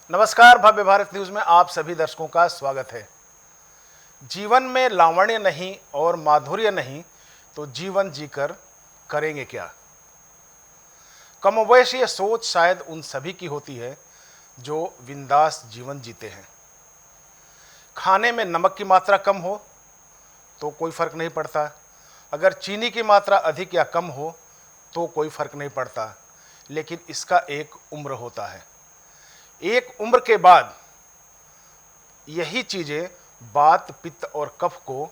नमस्कार, भव्य भारत न्यूज में आप सभी दर्शकों का स्वागत है। जीवन में लावण्य नहीं और माधुर्य नहीं तो जीवन जीकर करेंगे क्या। कमोबेश ये सोच शायद उन सभी की होती है जो बिंदास जीवन जीते हैं। खाने में नमक की मात्रा कम हो तो कोई फर्क नहीं पड़ता, अगर चीनी की मात्रा अधिक या कम हो तो कोई फर्क नहीं पड़ता, लेकिन इसका एक उम्र होता है। एक उम्र के बाद यही चीज़ें वात पित्त और कफ को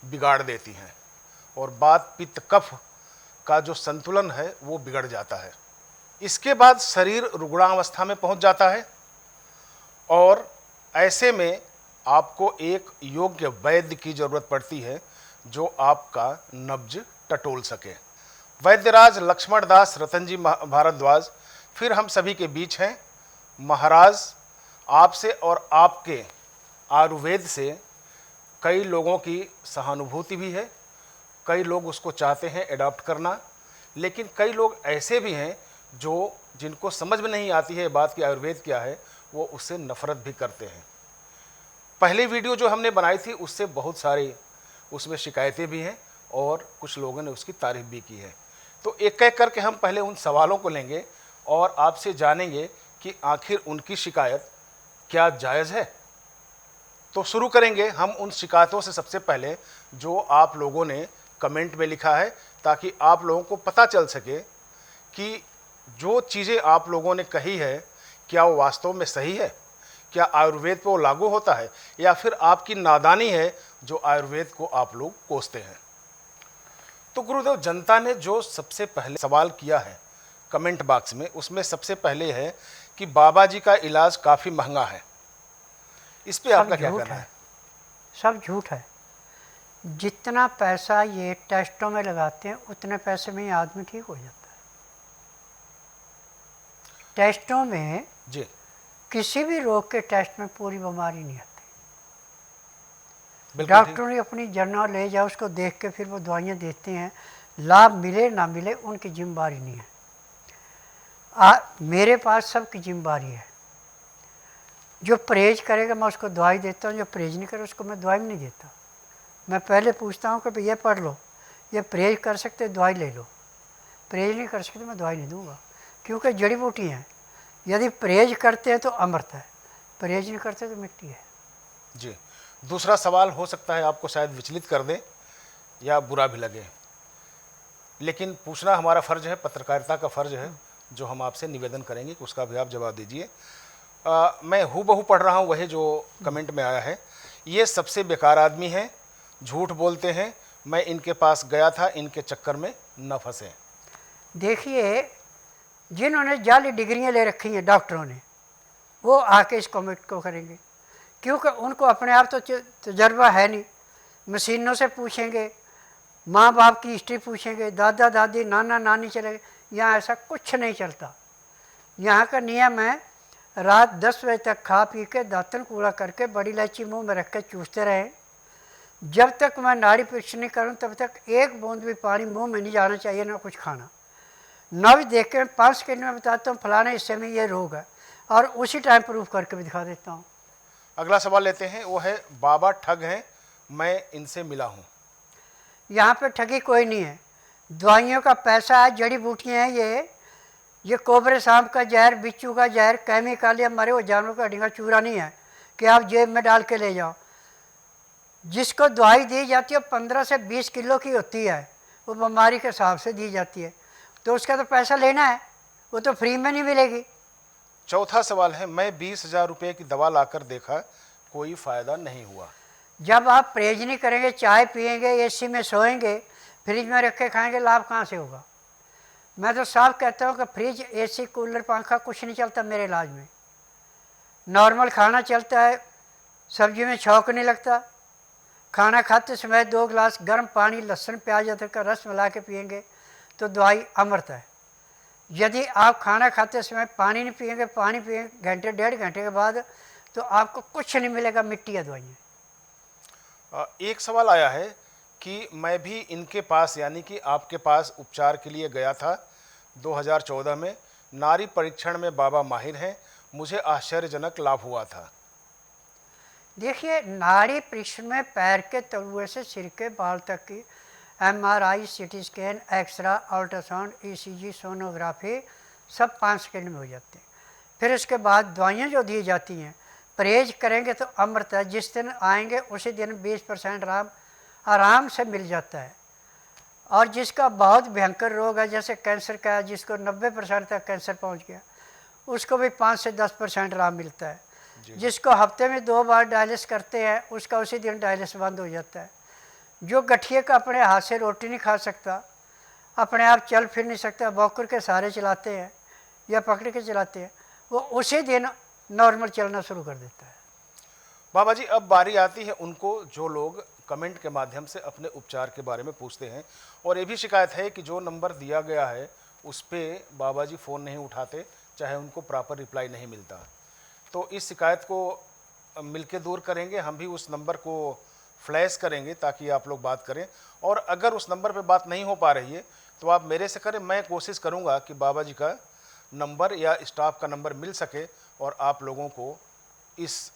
बिगाड़ देती हैं और वात पित्त कफ का जो संतुलन है वो बिगड़ जाता है। इसके बाद शरीर रुग्णावस्था में पहुंच जाता है और ऐसे में आपको एक योग्य वैद्य की ज़रूरत पड़ती है जो आपका नब्ज टटोल सके। वैद्यराज लक्ष्मण दास रतन जी भारद्वाज फिर हम सभी के बीच हैं। महाराज, आपसे और आपके आयुर्वेद से कई लोगों की सहानुभूति भी है, कई लोग उसको चाहते हैं एडॉप्ट करना, लेकिन कई लोग ऐसे भी हैं जिनको समझ में नहीं आती है बात कि आयुर्वेद क्या है, वो उससे नफरत भी करते हैं। पहली वीडियो जो हमने बनाई थी उससे बहुत सारी उसमें शिकायतें भी हैं और कुछ लोगों ने उसकी तारीफ भी की है। तो एक एक करके हम पहले उन सवालों को लेंगे और आपसे जानेंगे कि आखिर उनकी शिकायत क्या जायज़ है। तो शुरू करेंगे हम उन शिकायतों से। सबसे पहले जो आप लोगों ने कमेंट में लिखा है, ताकि आप लोगों को पता चल सके कि जो चीज़ें आप लोगों ने कही है क्या वो वास्तव में सही है, क्या आयुर्वेद पे वो लागू होता है, या फिर आपकी नादानी है जो आयुर्वेद को आप लोग कोसते हैं। तो गुरुदेव, जनता ने जो सबसे पहले सवाल किया है कमेंट बॉक्स में, उसमें सबसे पहले है कि बाबा जी का इलाज काफ़ी महंगा है। इस पे आपका क्या कहना है? सब झूठ है। जितना पैसा ये टेस्टों में लगाते हैं उतने पैसे में ही आदमी ठीक हो जाता है। टेस्टों में जी, किसी भी रोग के टेस्ट में पूरी बीमारी नहीं आती। डॉक्टरों ने अपनी जर्नल ले जाओ, उसको देख के फिर वो दवाइयाँ देते हैं, लाभ मिले ना मिले उनकी जिम्मेदारी नहीं है। मेरे पास सबकी जिम्मेदारी है। जो परहेज करेगा मैं उसको दवाई देता हूँ, जो परहेज नहीं करे उसको मैं दवाई नहीं देता। मैं पहले पूछता हूँ कि भैया पढ़ लो, ये परहेज कर सकते दवाई ले लो, परहेज नहीं कर सकते मैं दवाई नहीं दूंगा, क्योंकि जड़ी बूटी हैं। यदि परहेज करते हैं तो अमृत है, परहेज नहीं करते तो मिट्टी है। जी, दूसरा सवाल हो सकता है आपको शायद विचलित कर दे या बुरा भी लगे, लेकिन पूछना हमारा फ़र्ज है, पत्रकारिता का फ़र्ज है, जो हम आपसे निवेदन करेंगे कि उसका भी आप जवाब दीजिए। मैं हूबहू पढ़ रहा हूँ वही जो कमेंट में आया है। ये सबसे बेकार आदमी हैं, झूठ बोलते हैं, मैं इनके पास गया था, इनके चक्कर में न फंसे। देखिए, जिन्होंने जाली डिग्रियाँ ले रखी हैं डॉक्टरों ने, वो आके इस कमेंट को करेंगे, क्योंकि उनको अपने आप तो तजर्बा है नहीं। मशीनों से पूछेंगे, माँ बाप की हिस्ट्री पूछेंगे, दादा दादी नाना नानी चले। यहाँ ऐसा कुछ नहीं चलता। यहाँ का नियम है, रात 10 बजे तक खा पी के दातन कूड़ा करके बड़ी इलायची मुंह में रख के चूसते रहें। जब तक मैं नाड़ी परीक्षण नहीं करूँ तब तक एक बूंद भी पानी मुंह में नहीं जाना चाहिए, ना कुछ खाना। नब्ज देख के 5 सेकंड में बताता हूँ फलाने हिस्से में ये रोग है, और उसी टाइम प्रूफ करके भी दिखा देता हूँ। अगला सवाल लेते हैं, वो है बाबा ठग हैं, मैं इनसे मिला हूँ। यहाँ पे ठगी कोई नहीं है। दवाइयों का पैसा है, जड़ी बूटियाँ हैं। ये कोबरे सांप का जहर, बिच्छू का जहर, केमिकल या मरे हुए जानवर का हड्डी का चूरा नहीं है कि आप जेब में डाल के ले जाओ। जिसको दवाई दी जाती है 15 से 20 किलो की होती है, वो बीमारी के हिसाब से दी जाती है, तो उसका तो पैसा लेना है, वो तो फ्री में नहीं मिलेगी। चौथा सवाल है, मैं 20,000 रुपये की दवा लाकर देखा, कोई फ़ायदा नहीं हुआ। जब आप परहेज नहीं करेंगे, चाय पिएंगे, एसी में सोएंगे, फ्रिज में रख के खाएंगे, लाभ कहाँ से होगा। मैं तो साफ कहता हूँ कि फ्रिज, एसी, कूलर, पंखा कुछ नहीं चलता मेरे इलाज में। नॉर्मल खाना चलता है, सब्जी में छौंक नहीं लगता। खाना खाते समय 2 गिलास गर्म पानी, लहसुन प्याज अदरक का रस मिला के पिएंगे तो दवाई अमृत है। यदि आप खाना खाते समय पानी नहीं पिएंगे, पानी पिएंगे घंटे 1.5 घंटे के बाद, तो आपको कुछ नहीं मिलेगा, मिट्टी है दवाइयाँ। एक सवाल आया है कि मैं भी इनके पास यानी कि आपके पास उपचार के लिए गया था 2014 में। नारी परीक्षण में बाबा माहिर हैं मुझे आश्चर्यजनक लाभ हुआ था। देखिए, नाड़ी परीक्षण में पैर के तलुए से सिर के बाल तक की MRI, CT scan, X ray, ultrasound, ECG, sonography सब 5 सेकंड में हो जाते हैं। फिर उसके बाद दवाइयाँ जो दी जाती हैं, परहेज करेंगे तो अमृत है। जिस दिन आएंगे उसी दिन 20% आराम से मिल जाता है। और जिसका बहुत भयंकर रोग है, जैसे कैंसर का है, जिसको 90% तक कैंसर पहुंच गया, उसको भी 5 से 10% आराम मिलता है। जिसको हफ्ते में 2 बार डायलिसिस करते हैं, उसका उसी दिन डायलिसिस बंद हो जाता है। जो गठिए का अपने हाथ से रोटी नहीं खा सकता, अपने आप चल फिर नहीं सकता, वॉकर के सहारे चलाते हैं या पकड़ के चलाते हैं, वो उसी दिन नॉर्मल चलना शुरू कर देता है। बाबा जी, अब बारी आती है उनको जो लोग कमेंट के माध्यम से अपने उपचार के बारे में पूछते हैं, और ये भी शिकायत है कि जो नंबर दिया गया है उस पर बाबा जी फ़ोन नहीं उठाते, चाहे उनको प्रॉपर रिप्लाई नहीं मिलता। तो इस शिकायत को मिलके दूर करेंगे, हम भी उस नंबर को फ्लैश करेंगे ताकि आप लोग बात करें। और अगर उस नंबर पे बात नहीं हो पा रही है तो आप मेरे से करें, मैं कोशिश करूंगा कि बाबा जी का नंबर या स्टाफ का नंबर मिल सके और आप लोगों को इस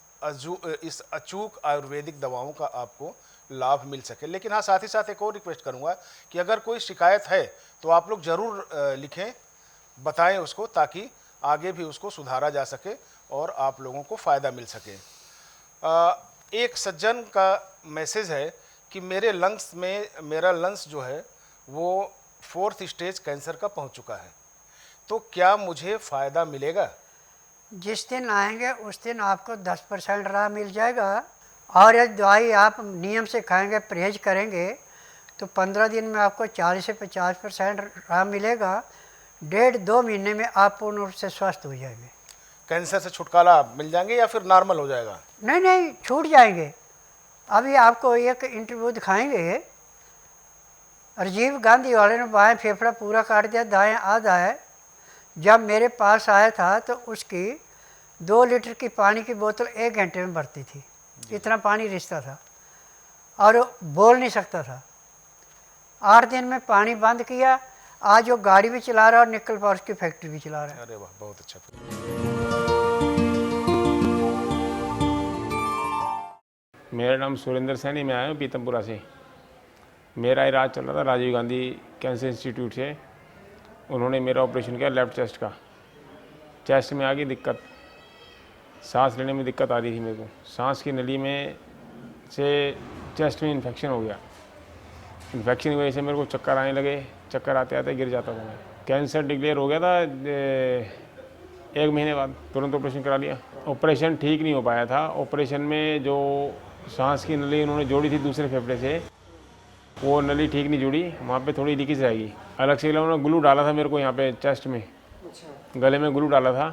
अचूक आयुर्वेदिक दवाओं का आपको लाभ मिल सके। लेकिन हाँ, साथ ही साथ एक और रिक्वेस्ट करूंगा कि अगर कोई शिकायत है तो आप लोग ज़रूर लिखें, बताएं उसको, ताकि आगे भी उसको सुधारा जा सके और आप लोगों को फ़ायदा मिल सके। एक सज्जन का मैसेज है कि मेरा लंग्स जो है वो 4th स्टेज कैंसर का पहुंच चुका है, तो क्या मुझे फ़ायदा मिलेगा? जिस दिन आएंगे उस दिन आपको 10% आराम मिल जाएगा। और यदि दवाई आप नियम से खाएंगे, परहेज करेंगे, तो 15 दिन में आपको 40 से 50% आराम मिलेगा। 1.5-2 महीने में आप पूर्ण रूप से स्वस्थ हो जाएंगे। कैंसर से छुटकारा मिल जाएंगे या फिर नॉर्मल हो जाएगा? नहीं नहीं, छूट जाएंगे। अभी आपको एक इंटरव्यू दिखाएंगे, राजीव गांधी वाले ने बाएं फेफड़ा पूरा काट दिया, दाएं आधा है। जब मेरे पास आया था तो उसकी 2 लीटर की पानी की बोतल 1 घंटे में भरती थी, इतना पानी रिश्ता था, और बोल नहीं सकता था। 8 दिन में पानी बंद किया, आज वो गाड़ी भी चला रहा है और निकल पाउडर की फैक्ट्री भी चला रहा है। अरे वाह, बहुत अच्छा। मेरा नाम सुरेंद्र सैनी, मैं आया हूँ पीतमपुरा से। मेरा इलाज चल रहा था राजीव गांधी कैंसर इंस्टीट्यूट से। उन्होंने मेरा ऑपरेशन किया लेफ्ट चेस्ट का। चेस्ट में आ गई दिक्कत, सांस लेने में दिक्कत आ रही थी मेरे को। सांस की नली में से चेस्ट में इन्फेक्शन हो गया। इन्फेक्शन की वजह से मेरे को चक्कर आने लगे, चक्कर आते आते गिर जाता था मैं। कैंसर डिक्लेयर हो गया था 1 महीने बाद, तुरंत ऑपरेशन करा लिया। ऑपरेशन ठीक नहीं हो पाया था। ऑपरेशन में जो सांस की नली उन्होंने जोड़ी थी दूसरे फेफड़े से, वो नली ठीक नहीं जुड़ी, वहाँ पे थोड़ी लीकेज रहेगी। अलग से उन्होंने ग्लू डाला था मेरे को यहाँ पे चेस्ट में, गले में ग्लू डाला था,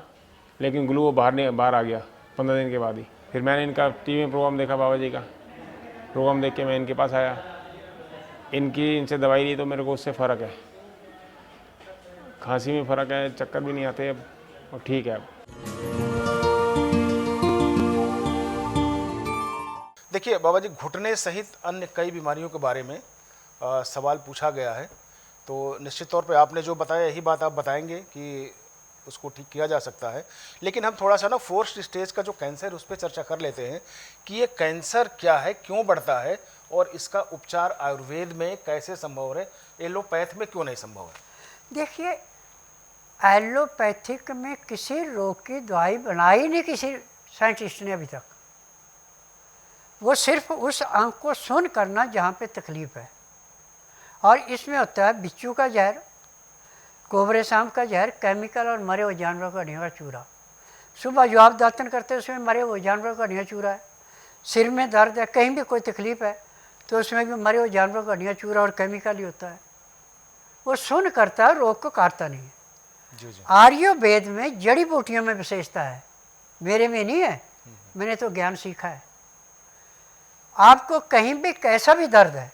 लेकिन ग्लू वो बाहर आ गया 15 दिन के बाद ही। फिर मैंने इनका टीवी में प्रोग्राम देखा, बाबा जी का प्रोग्राम देख के मैं इनके पास आया। इनसे दवाई ली तो मेरे को उससे फ़र्क है, खांसी में फ़र्क है, चक्कर भी नहीं आते अब, और ठीक है अब। देखिए बाबा जी, घुटने सहित अन्य कई बीमारियों के बारे में सवाल पूछा गया है, तो निश्चित तौर पे आपने जो बताया यही बात आप बताएंगे कि उसको ठीक किया जा सकता है। लेकिन हम थोड़ा सा ना 4th स्टेज का जो कैंसर उस पर चर्चा कर लेते हैं कि ये कैंसर क्या है, क्यों बढ़ता है और इसका उपचार आयुर्वेद में कैसे संभव है, एलोपैथ में क्यों नहीं संभव है? देखिए, एलोपैथिक में किसी रोग की दवाई बनाई नहीं किसी साइंटिस्ट ने अभी तक। वो सिर्फ उस अंग को सुन करना जहाँ पे तकलीफ है। और इसमें होता है बिच्छू का जहर, कोबरे सांप का जहर, केमिकल और मरे हुए जानवरों का हड्डियों का चूरा। सुबह जो आप दातन करते हैं उसमें मरे हुए जानवरों का हड्डियाँ चूरा है। सिर में दर्द है, कहीं भी कोई तकलीफ है तो उसमें भी मरे हुए जानवरों का हड्डियाँ चूरा और केमिकल ही होता है। वो सुन करता है, रोग को काटता नहीं है। जी। आयुर्वेद में जड़ी बूटियों में विशेषता है, मेरे में नहीं है, मैंने तो ज्ञान सीखा है। आपको कहीं भी कैसा भी दर्द है,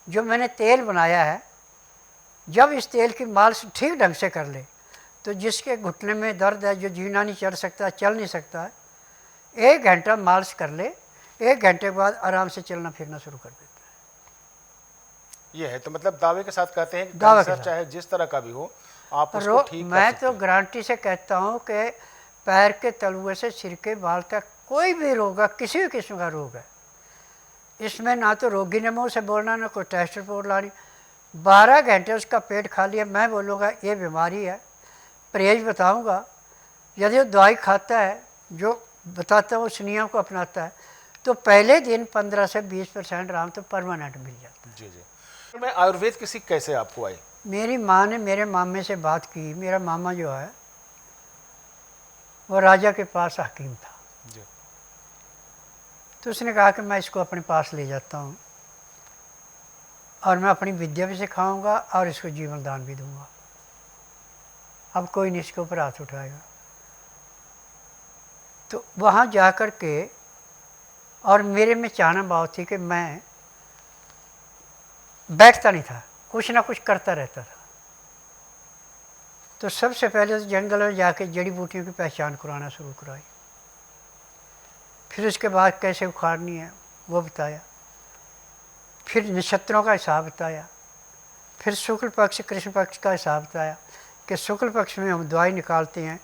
जो मैंने तेल बनाया है, जब इस तेल की मालिश ठीक ढंग से कर ले तो जिसके घुटने में दर्द है, जो जीना नहीं चढ़ सकता, चल नहीं सकता है, 1 घंटा मालिश कर ले, 1 घंटे के बाद आराम से चलना फिरना शुरू कर देता है। ये है तो मतलब दावे के साथ कहते हैं कि दावे के कैंसर साथ। चाहे जिस तरह का भी हो, आप उसको ठीक कर मैं सकते तो हैं। गारंटी से कहता हूँ कि पैर के तलुए से सिर के बाल तक कोई भी रोग है, किसी भी किस्म का रोग है, इसमें ना तो रोगी ने मुँह से बोलना, ना कोई टेस्ट रिपोर्ट लानी। 12 घंटे उसका पेट खाली है, मैं बोलूँगा ये बीमारी है, परहेज बताऊँगा, यदि वो दवाई खाता है जो बताता है उस नियम को अपनाता है तो पहले दिन 15 से 20% आराम तो परमानेंट मिल जाता है। जी जी। मैं आयुर्वेद की सीख कैसे आपको आई? मेरी माँ ने मेरे मामे से बात की। मेरा मामा जो है वो राजा के पास हकीम था जी। तो उसने कहा कि मैं इसको अपने पास ले जाता हूँ और मैं अपनी विद्या भी सिखाऊंगा और इसको जीवन दान भी दूंगा, अब कोई नहीं इसके ऊपर हाथ उठाएगा। तो वहाँ जा कर के और मेरे में चाहना बहुत थी कि मैं बैठता नहीं था, कुछ ना कुछ करता रहता था। तो सबसे पहले तो जंगल में जाके जड़ी बूटियों की पहचान कराना शुरू कराई, फिर उसके बाद कैसे उखाड़नी है वो बताया, फिर नक्षत्रों का हिसाब बताया, फिर शुक्ल पक्ष कृष्ण पक्ष का हिसाब बताया कि शुक्ल पक्ष में हम दवाई निकालते हैं,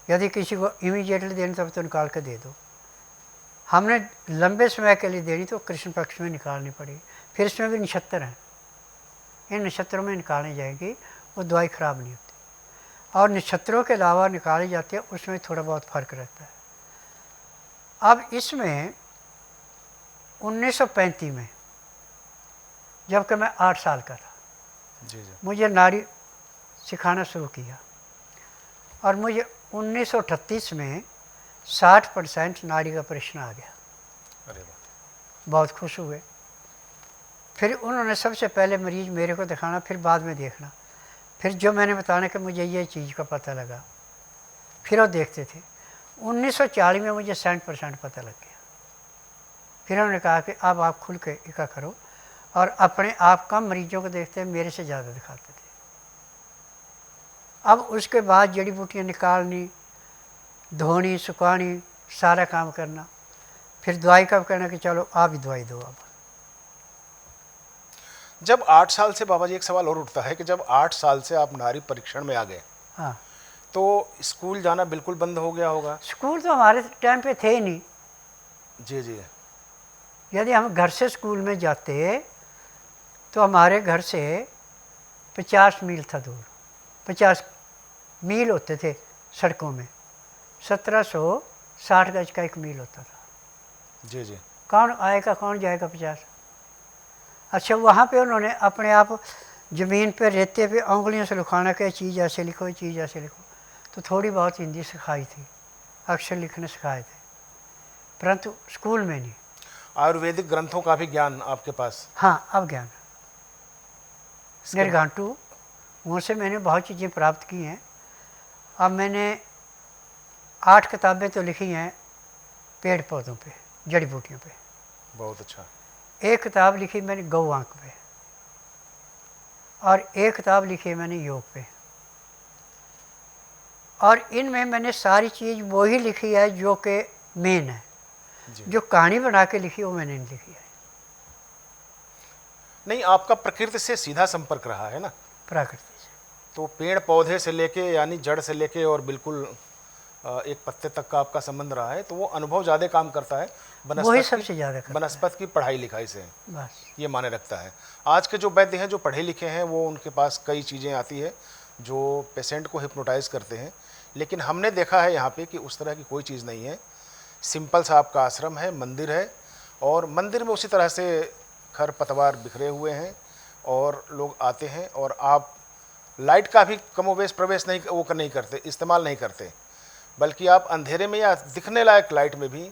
यदि किसी को इमीडिएटली देनी तब तो निकाल के दे दो, हमने लंबे समय के लिए देनी तो कृष्ण पक्ष में निकालनी पड़ेगी। फिर इसमें भी नक्षत्र हैं, इन नक्षत्रों में निकालनी जाएगी, वो दवाई ख़राब नहीं होती। और नक्षत्रों के अलावा निकाली जाती है उसमें थोड़ा बहुत फ़र्क रहता है। अब इसमें 1935 में जबकि मैं 8 साल का था, जी जी। मुझे नाड़ी सिखाना शुरू किया और मुझे 1938 में 60% नाड़ी का प्रश्न आ गया। अरे वाह। बहुत खुश हुए। फिर उन्होंने सबसे पहले मरीज़ मेरे को दिखाना, फिर बाद में देखना, फिर जो मैंने बताना कि मुझे ये चीज़ का पता लगा, फिर वो देखते थे। 1940 में मुझे 60% पता लग गया। फिर उन्होंने कहा कि अब आप खुल के इका करो और अपने आप कम मरीजों को देखते हैं, मेरे से ज़्यादा दिखाते थे। अब उसके बाद जड़ी बूटियाँ निकालनी, धोनी, सुखानी, सारा काम करना, फिर दवाई का कहना कि चलो आप ही दवाई दो। अब जब 8 साल से बाबा जी एक सवाल और उठता है कि जब 8 साल से आप नाड़ी परीक्षण में आ गए हाँ, तो स्कूल जाना बिल्कुल बंद हो गया होगा? स्कूल तो हमारे टाइम पे थे ही नहीं। जी जी। यदि हम घर से स्कूल में जाते तो हमारे घर से 50 मील था दूर, 50 मील होते थे सड़कों में, 1760 गज का 1 मील होता था। जी जी। कौन आएगा कौन जाएगा 50? अच्छा, वहाँ पे उन्होंने अपने आप ज़मीन पे रेते पे उंगलियों से लिखाना कि चीज़ ऐसे लिखो, ये चीज़ ऐसे लिखो, तो थोड़ी बहुत हिंदी सिखाई थी, अक्षर लिखने सिखाए थे, परंतु स्कूल में नहीं। आयुर्वेदिक ग्रंथों का भी ज्ञान आपके पास? हाँ, अब ज्ञान निर्घाटू, उनसे मैंने बहुत चीज़ें प्राप्त की हैं। अब मैंने 8 किताबें तो लिखी हैं पेड़ पौधों पे, जड़ी बूटियों पे। बहुत अच्छा। एक किताब लिखी मैंने गौआंक पे और एक किताब लिखी है मैंने योग पे। और इनमें मैंने सारी चीज़ वही लिखी है जो कि मेन है, जो कहानी बना के लिखी वो मैंने नहीं लिखी है। नहीं, आपका प्रकृति से सीधा संपर्क रहा है ना? प्रकृति से तो पेड़ पौधे से लेके यानी जड़ से लेके और बिल्कुल एक पत्ते तक का आपका संबंध रहा है, तो वो अनुभव ज़्यादा काम करता है वही सबसे ज़्यादा करता है। बनस्पत की पढ़ाई लिखाई से, बस ये माने रखता है। आज के जो वैद्य हैं जो पढ़े लिखे हैं वो उनके पास कई चीज़ें आती है जो पेशेंट को हिप्नोटाइज करते हैं, लेकिन हमने देखा है यहाँ पे कि उस तरह की कोई चीज़ नहीं है। सिंपल सा आपका आश्रम है, मंदिर है, और मंदिर में उसी तरह से खर पतवार बिखरे हुए हैं और लोग आते हैं, और आप लाइट का भी कमोवेश प्रवेश नहीं करते, इस्तेमाल नहीं करते, बल्कि आप अंधेरे में या दिखने लायक लाइट में भी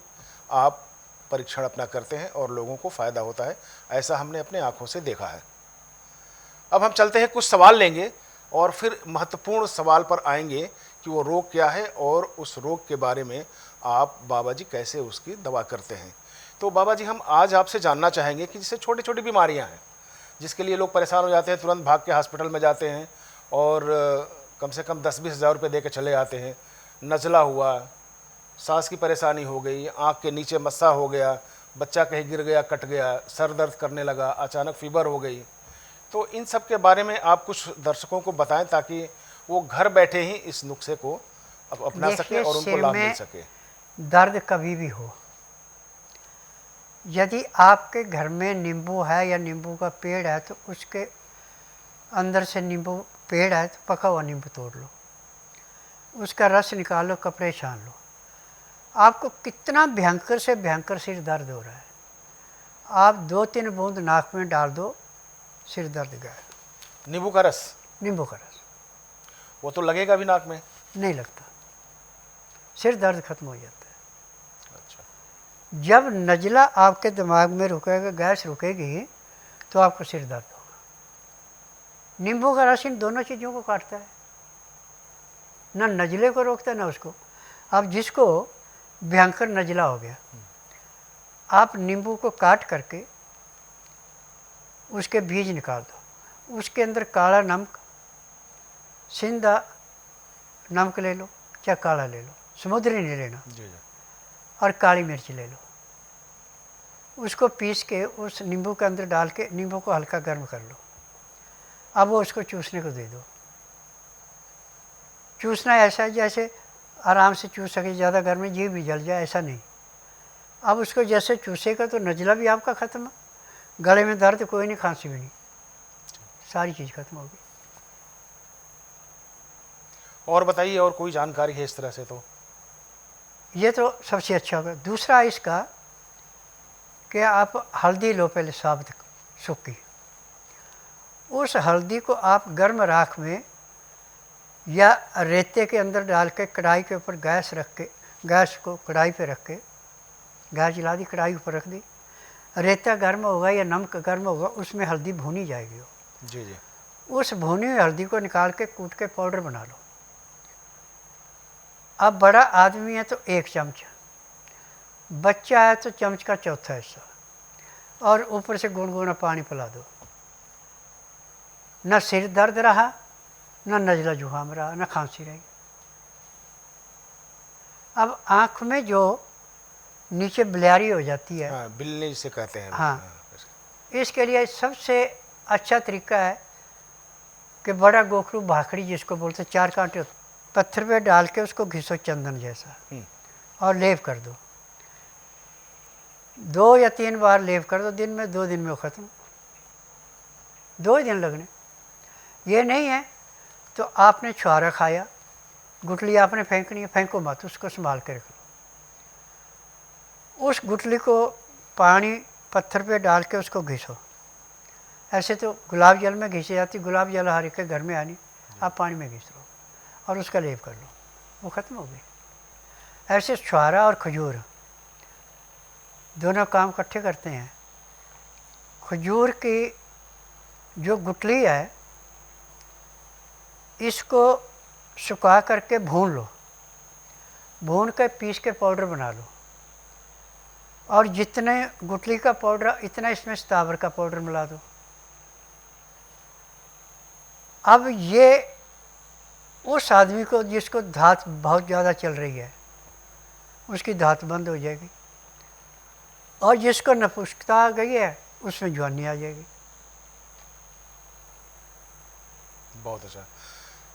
आप परीक्षण अपना करते हैं और लोगों को फ़ायदा होता है। ऐसा हमने अपने आँखों से देखा है। अब हम चलते हैं, कुछ सवाल लेंगे और फिर महत्वपूर्ण सवाल पर आएंगे कि वो रोग क्या है और उस रोग के बारे में आप बाबा जी कैसे उसकी दवा करते हैं। तो बाबा जी, हम आज आपसे जानना चाहेंगे कि जैसे छोटी छोटी बीमारियां हैं जिसके लिए लोग परेशान हो जाते हैं, तुरंत भाग के हॉस्पिटल में जाते हैं और कम से कम 10-20 हज़ार रुपये दे के चले आते हैं। नज़ला हुआ, सांस की परेशानी हो गई, आँख के नीचे मस्सा हो गया, बच्चा कहीं गिर गया, कट गया, सर दर्द करने लगा, अचानक फीवर हो गई। तो इन सब के बारे में आप कुछ दर्शकों को बताएं ताकि वो घर बैठे ही इस नुस्खे को अपना सके देखिए, और उनको सिर लाभ मिल में सके। दर्द कभी भी हो, यदि आपके घर में नींबू है या नींबू का पेड़ है तो उसके अंदर से नींबू पेड़ है तो पका हुआ नींबू तोड़ लो, उसका रस निकालो, कपड़े छान लो। आपको कितना भयंकर से भयंकर सिर दर्द हो रहा है, आप 2-3 बूंद नाक में डाल दो, सिर दर्द गया। नींबू का रस, नींबू का रस वो तो लगेगा भी नाक में? नहीं लगता, सिर दर्द खत्म हो जाता है। अच्छा। जब नज़ला आपके दिमाग में रुकेगा, गैस रुकेगी, तो आपको सिर दर्द होगा। नींबू का रस इन दोनों चीज़ों को काटता है, ना नज़ले को रोकता है ना उसको। अब जिसको भयंकर नज़ला हो गया, आप नींबू को काट करके उसके बीज निकाल दो, उसके अंदर काला नमक, सिंधा नमक ले लो, चाहे काला ले लो, समुद्री नहीं लेना, जी जी। और काली मिर्च ले लो, उसको पीस के उस नींबू के अंदर डाल के नींबू को हल्का गर्म कर लो। अब वो उसको चूसने को दे दो। चूसना ऐसा है जैसे आराम से चूस सके, ज़्यादा गर्म में जीभ भी जल जाए, ऐसा नहीं। अब उसको जैसे चूसेगा तो नज़ला भी आपका ख़त्म, गले में दर्द कोई नहीं, खांसी भी नहीं, सारी चीज़ खत्म होगी। और बताइए, और कोई जानकारी है इस तरह से? तो ये तो सबसे अच्छा होगा। दूसरा इसका कि आप हल्दी लो पहले, साबुत सूखी, उस हल्दी को आप गर्म राख में या रेते के अंदर डाल के कढ़ाई के ऊपर गैस रख के, गैस को कढ़ाई पे रख के, गैस जला दी, कढ़ाई ऊपर रख दी, रेता गर्म होगा या नमक गर्म होगा, उसमें हल्दी भुनी जाएगी वो। जी जी। उस भुनी हुई हल्दी को निकाल के कूट के पाउडर बना लो। अब बड़ा आदमी है तो 1 चमचा, बच्चा है तो चमच का चौथा हिस्सा, और ऊपर से गुनगुना पानी पिला दो। न सिर दर्द रहा, न नज़ला जुकाम रहा, न खांसी रही। अब आँख में जो नीचे बिलारी हो जाती है, हाँ, बिल्ली जिसे कहते हैं। हाँ, इसके लिए सबसे अच्छा तरीका है कि बड़ा गोखरू भाखड़ी जिसको बोलते, 4 कांटे पत्थर पे डाल के उसको घिसो चंदन जैसा, और लेप कर दो। 2 या 3 बार लेप कर दो दिन में, 2 दिन में वो ख़त्म। 2 ही दिन लगने। ये नहीं है तो आपने छुहारा खाया, गुठली आपने फेंकनी है, फेंको मत, उसको संभाल के रख लो। उस गुठली को पानी पत्थर पे डाल के उसको घिसो। ऐसे तो गुलाब जल में घिसी जाती, गुलाब जल हर एक के घर में आनी, आप पानी में घिस लो और उसका लेप कर लो, वो ख़त्म हो गई। ऐसे छुहारा और खजूर दोनों काम इकट्ठे करते हैं। खजूर की जो गुठली है, इसको सुखा करके भून लो, भून कर पीस के पाउडर बना लो, और जितने गुठली का पाउडर इतना इसमें सतावर का पाउडर मिला दो। अब ये उस आदमी को जिसको धात बहुत ज़्यादा चल रही है, उसकी धात बंद हो जाएगी, और जिसको नपुंसकता आ गई है उसमें जवानी आ जाएगी। बहुत अच्छा।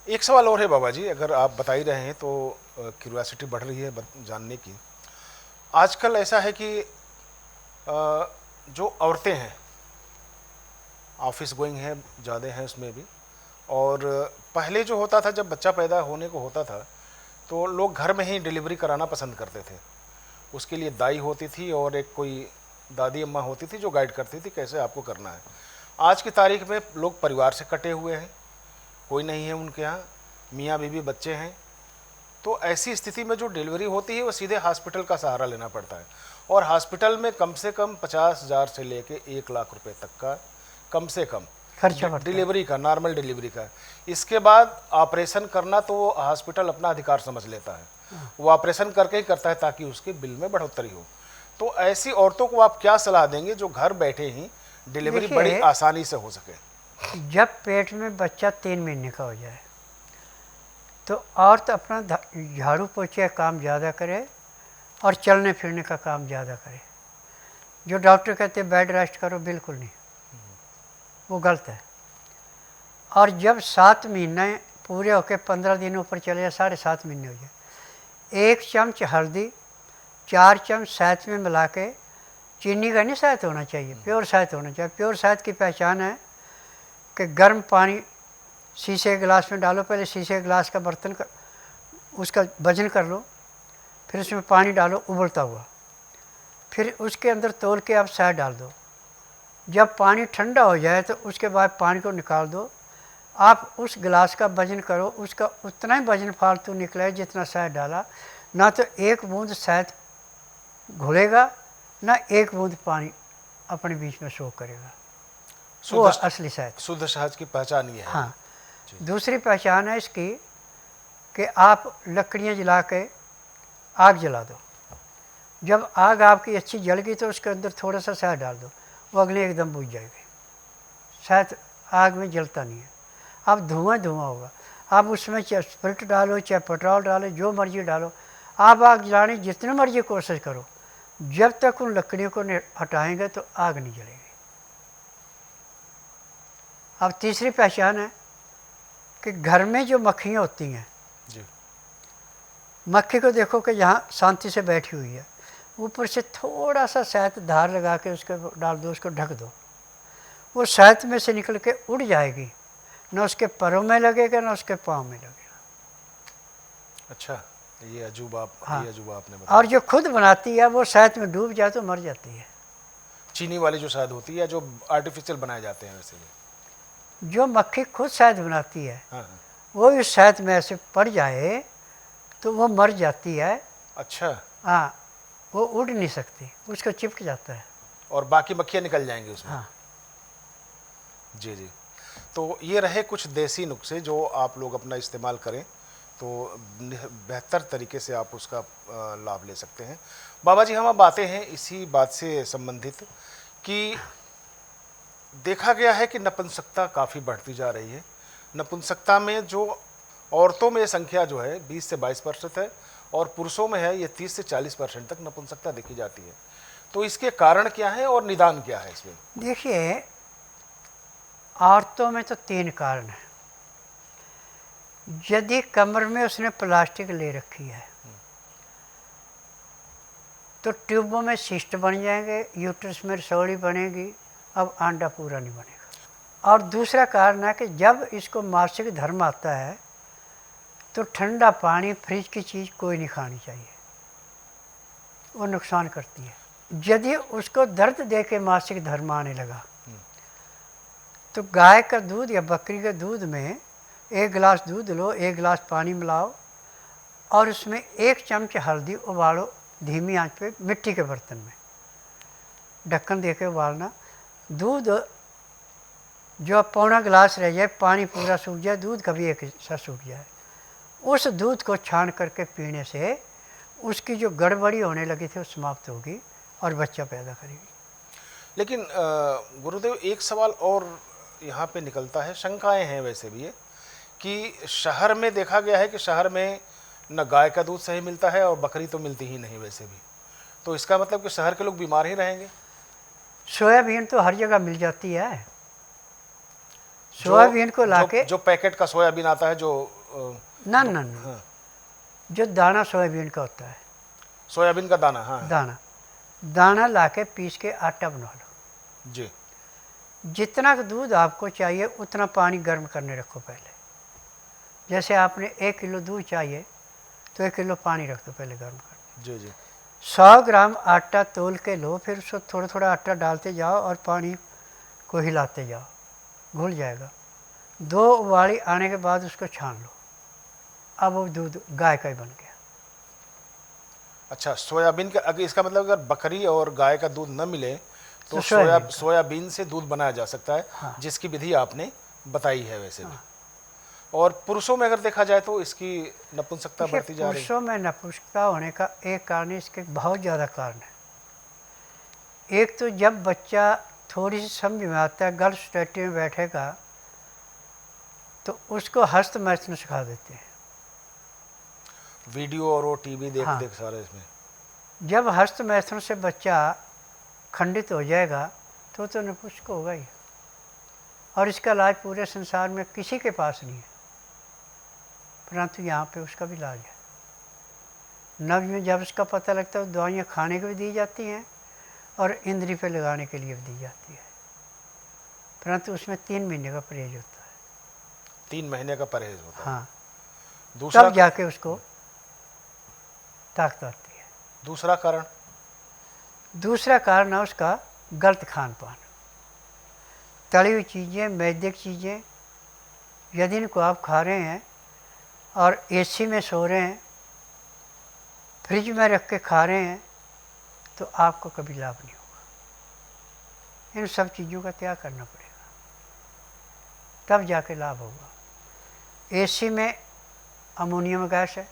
एक सवाल और है बाबा जी, अगर आप बता ही रहे हैं तो क्यूरियोसिटी बढ़ रही है जानने की। आजकल ऐसा है कि जो औरतें हैं, ऑफिस गोइंग हैं, ज़्यादा हैं उसमें भी, और पहले जो होता था, जब बच्चा पैदा होने को होता था तो लोग घर में ही डिलीवरी कराना पसंद करते थे। उसके लिए दाई होती थी और एक कोई दादी अम्मा होती थी जो गाइड करती थी कैसे आपको करना है। आज की तारीख में लोग परिवार से कटे हुए हैं, कोई नहीं है उनके यहाँ, मियाँ बीवी बच्चे हैं, तो ऐसी स्थिति में जो डिलीवरी होती है वो सीधे हॉस्पिटल का सहारा लेना पड़ता है, और हॉस्पिटल में कम से कम 50,000 से लेके 1 लाख रुपए तक का कम से कम खर्चा पड़ता है डिलीवरी का, नॉर्मल डिलीवरी का। इसके बाद ऑपरेशन करना तो वो हॉस्पिटल अपना अधिकार समझ लेता है, वो ऑपरेशन करके ही करता है ताकि उसके बिल में बढ़ोतरी हो। तो ऐसी औरतों को आप क्या सलाह देंगे जो घर बैठे ही डिलीवरी देखिए, बड़ी आसानी से हो सके? जब पेट में बच्चा 3 महीने का हो जाए तो औरत अपना झाड़ू पोछे का काम ज़्यादा करे और चलने फिरने का काम ज़्यादा करे। जो डॉक्टर कहते हैं बेड रेस्ट करो, बिल्कुल नहीं, वो गलत है। और जब 7 महीने पूरे होकर 15 दिन ऊपर चले जाए, 7.5 महीने हो जाए, 1 चम्मच हल्दी, 4 चम्मच शहद में मिला के, चीनी का नहीं शहद होना चाहिए, प्योर शहद होना चाहिए। प्योर शहद की पहचान है कि गर्म पानी शीशे के गिलास में डालो, पहले शीशे के गिलास का बर्तन का उसका वजन कर लो, फिर उसमें पानी डालो उबलता हुआ, फिर उसके अंदर तोल के आप शहद डाल दो। जब पानी ठंडा हो जाए तो उसके बाद पानी को निकाल दो। आप उस गिलास का वजन करो, उसका उतना ही वजन फालतू निकले जितना शहद डाला। ना तो एक बूंद शहद घुलेगा, ना एक बूंद पानी अपने बीच में शो करेगा। वो असली शहद, शुद्ध शहद की पहचान ये है। हाँ। दूसरी पहचान है इसकी कि आप लकड़ियाँ जला के आग जला दो। जब आग आपकी अच्छी जल गई तो उसके अंदर थोड़ा सा शहद डाल दो, वो अगले एकदम बुझ जाएगी। शहद आग में जलता नहीं है, अब धुआं धुआं होगा। आप उसमें चाहे स्पिरिट डालो, चाहे पेट्रोल डालो, जो मर्जी डालो, आप आग जलाने जितनी मर्जी कोशिश करो, जब तक उन लकड़ियों को हटाएंगे तो आग नहीं जलेगी। अब तीसरी पहचान है कि घर में जो मक्खियाँ होती हैं जी। मक्खी को देखो कि यहाँ शांति से बैठी हुई है, ऊपर से थोड़ा सा शहद धार लगा के उसको डाल दो, उसको ढक दो, वो शहद में से निकल के उड़ जाएगी, न उसके पैरों में लगेगा न उसके पाँव में लगेगा। अच्छा, ये अजूबा, हाँ। ये अजूबा आपने बताया। और जो खुद बनाती है वो शहद में डूब जाए तो मर जाती है। चीनी वाली जो शहद होती है, जो आर्टिफिशियल बनाए जाते हैं वैसे भी। जो मक्खी खुद शहद बनाती है हाँ हाँ। वो इस शहद में ऐसे पड़ जाए तो वो मर जाती है। अच्छा। हाँ, वो उड़ नहीं सकती, उसको चिपक जाता है। और बाकी मक्खियाँ निकल जाएंगी उसमें। हाँ। जी जी। तो ये रहे कुछ देसी नुस्खे जो आप लोग अपना इस्तेमाल करें तो बेहतर तरीके से आप उसका लाभ ले सकते हैं। बाबा जी, हम अब आते हैं इसी बात से संबंधित कि देखा गया है कि नपुंसकता काफ़ी बढ़ती जा रही है। नपुंसकता में जो औरतों में संख्या जो है 20 से 22% है और पुरुषों में है ये 30 से 40% तक नपुंसकता देखी जाती है। तो इसके कारण क्या है और निदान क्या है इसमें? देखिए, औरतों में तो 3 कारण हैं। यदि कमर में उसने प्लास्टिक ले रखी है तो ट्यूबों में सिस्ट बन जाएंगे, यूट्रस में रसौड़ी बनेगी, अब अंडा पूरा नहीं बनेगा। और दूसरा कारण है कि जब इसको मासिक धर्म आता है तो ठंडा पानी, फ्रिज की चीज़ कोई नहीं खानी चाहिए, वो नुकसान करती है। यदि उसको दर्द दे के मासिक धर्म आने लगा तो गाय का दूध या बकरी के दूध में 1 गिलास दूध लो, 1 गिलास पानी मिलाओ और उसमें 1 चम्मच हल्दी उबालो धीमी आंच पे, मिट्टी के बर्तन में ढक्कन दे के उबालना। दूध जो पौना गिलास रह जाए, पानी पूरा सूख जाए, दूध कभी एक हिस्सा सूख जाए, उस दूध को छान करके पीने से उसकी जो गड़बड़ी होने लगी थी वो समाप्त होगी और बच्चा पैदा करेगी। लेकिन गुरुदेव, एक सवाल और यहाँ पे निकलता है, शंकाएं हैं वैसे भी ये कि शहर में देखा गया है कि शहर में न गाय का दूध सही मिलता है और बकरी तो मिलती ही नहीं वैसे भी। तो इसका मतलब कि शहर के लोग बीमार ही रहेंगे? सोयाबीन तो हर जगह मिल जाती है। सोयाबीन को लाके जो पैकेट का सोयाबीन आता है, जो ना ना ना, हाँ, जो दाना सोयाबीन का होता है, सोयाबीन का दाना। हाँ दाना लाके पीस के आटा बना लो जी। जितना दूध आपको चाहिए उतना पानी गर्म करने रखो पहले। जैसे आपने 1 किलो दूध चाहिए तो 1 किलो पानी रख दो पहले गर्म कर। जी जी। 100 ग्राम आटा तोल के लो, फिर उसको थोड़ा थोड़ा आटा डालते जाओ और पानी को हिलाते जाओ, घुल जाएगा। 2 उबाली आने के बाद उसको छान लो, अब वो दूध गाय का ही बन गया। अच्छा, सोयाबीन का, अगर इसका मतलब अगर बकरी और गाय का दूध न मिले तो सोयाबीन सोयाबीन से दूध बनाया जा सकता है। हाँ। जिसकी विधि आपने बताई है वैसे भी। और पुरुषों में अगर देखा जाए तो इसकी नपुंसकता बढ़ती जा रही है। पुरुषों में नपुंसकता होने का एक कारण, इसके बहुत ज़्यादा कारण है। एक तो जब बच्चा थोड़ी सी समझ में आता है, गर्ल स्टडी में बैठेगा तो उसको हस्त मैथुन सिखा देते हैं। वीडियो और वो टीवी देख हाँ। देख सारे इसमें। जब हस्त मैथुन से बच्चा खंडित हो जाएगा तो नपुंसक होगा ही। और इसका इलाज पूरे संसार में किसी के पास नहीं है, परंतु यहाँ पे उसका भी इलाज है। नब्ज में जब इसका पता लगता है, दवाइयाँ खाने को भी दी जाती हैं और इंद्री पे लगाने के लिए भी दी जाती है, परंतु उसमें 3 महीने का परहेज होता है। 3 महीने का परहेज होता है। हाँ, दूसरा तब जाके उसको ताकत आती है। दूसरा कारण? दूसरा कारण है उसका गलत खान पान, तली हुई चीज़ें, मैदे की चीज़ें। यदि इनको आप खा रहे हैं और एसी में सो रहे हैं, फ्रिज में रख के खा रहे हैं, तो आपको कभी लाभ नहीं होगा। इन सब चीज़ों का त्याग करना पड़ेगा, तब जाके लाभ होगा। एसी में अमोनियम गैस है,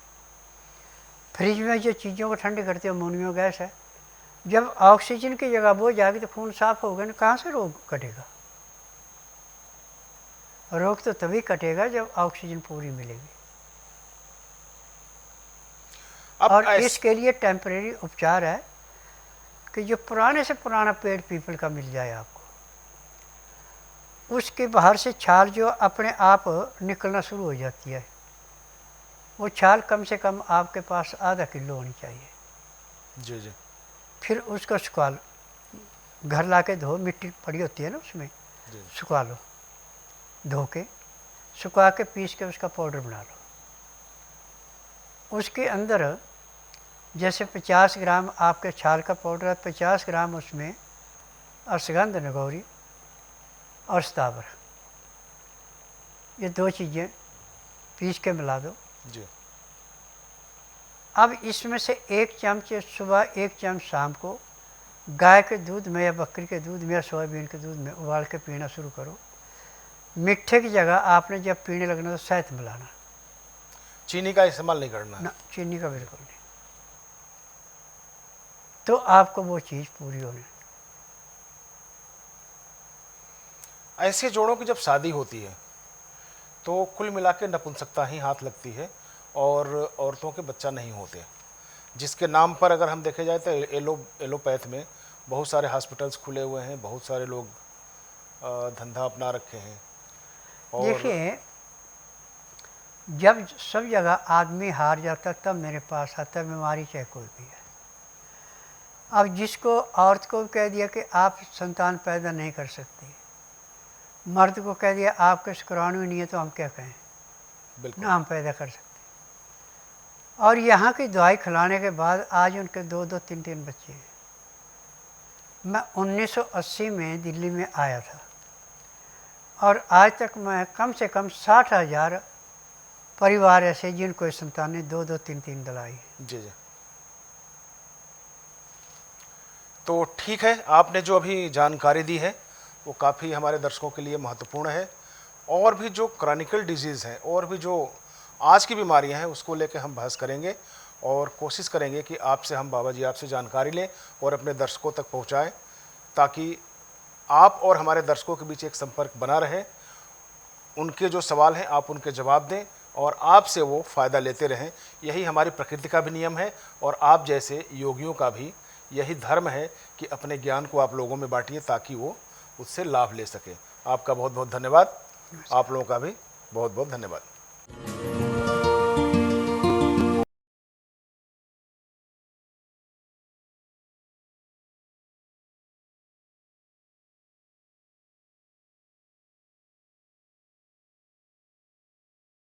फ्रिज में जो चीज़ों को ठंडी करती है अमोनियम गैस है। जब ऑक्सीजन की जगह वो जाएगी तो खून साफ होगा ना, कहाँ से रोग कटेगा? रोग तो तभी कटेगा जब ऑक्सीजन पूरी मिलेगी। और इसके लिए टेम्परेरी उपचार है कि जो पुराने से पुराना पेड़ पीपल का मिल जाए आपको, उसके बाहर से छाल जो अपने आप निकलना शुरू हो जाती है, वो छाल कम से कम आपके पास आधा किलो होनी चाहिए। जी जी। फिर उसको सुखा लो, घर ला के धो, मिट्टी पड़ी होती है ना उसमें, सुखा लो, धो के सुखा के पीस के उसका पाउडर बना लो। उसके अंदर जैसे 50 ग्राम आपके छाल का पाउडर है, 50 ग्राम उसमें अश्वगंध, नगौरी और स्थावर, ये 2 चीज़ें पीस के मिला दो जी। अब इसमें से 1 चम्मच सुबह, 1 चम्मच शाम को गाय के दूध में या बकरी के दूध में या सोयाबीन के दूध में उबाल के पीना शुरू करो। मीठे की जगह आपने जब पीने लगना तो शहद मिलाना, चीनी का इस्तेमाल नहीं करना ना, चीनी का बिल्कुल नहीं, तो आपको वो चीज़ पूरी होनी। ऐसे जोड़ों की जब शादी होती है तो कुल मिला के नपुंसकता ही हाथ लगती है और औरतों के बच्चा नहीं होते, जिसके नाम पर अगर हम देखे जाए तो एलोपैथ में बहुत सारे हॉस्पिटल्स खुले हुए हैं, बहुत सारे लोग धंधा अपना रखे हैं। और देखिए, जब सब जगह आदमी हार जाता तब मेरे पास आता है, बीमारी चाहे कोई भी है। अब जिसको औरत को कह दिया कि आप संतान पैदा नहीं कर सकती, मर्द को कह दिया आपके शुक्राणु नहीं है, तो हम क्या कहें? बिल्कुल। ना हम पैदा कर सकते। और यहाँ की दवाई खिलाने के बाद आज उनके 2-2, 3-3 बच्चे हैं। मैं 1980 में दिल्ली में आया था और आज तक मैं कम से कम 60,000 परिवार ऐसे जिनको इस संतान ने 2-2, 3-3 दिलाई है। जी जी। तो ठीक है, आपने जो अभी जानकारी दी है वो काफ़ी हमारे दर्शकों के लिए महत्वपूर्ण है। और भी जो क्रॉनिकल डिजीज़ हैं और भी जो आज की बीमारियां हैं उसको लेकर हम बहस करेंगे और कोशिश करेंगे कि आपसे हम बाबा जी आपसे जानकारी लें और अपने दर्शकों तक पहुंचाएं, ताकि आप और हमारे दर्शकों के बीच एक संपर्क बना रहे। उनके जो सवाल हैं आप उनके जवाब दें और आपसे वो फ़ायदा लेते रहें। यही हमारी प्रकृति का भी नियम है और आप जैसे योगियों का भी यही धर्म है कि अपने ज्ञान को आप लोगों में बांटिए ताकि वो उससे लाभ ले सके। आपका बहुत बहुत धन्यवाद। आप लोगों का भी बहुत बहुत धन्यवाद।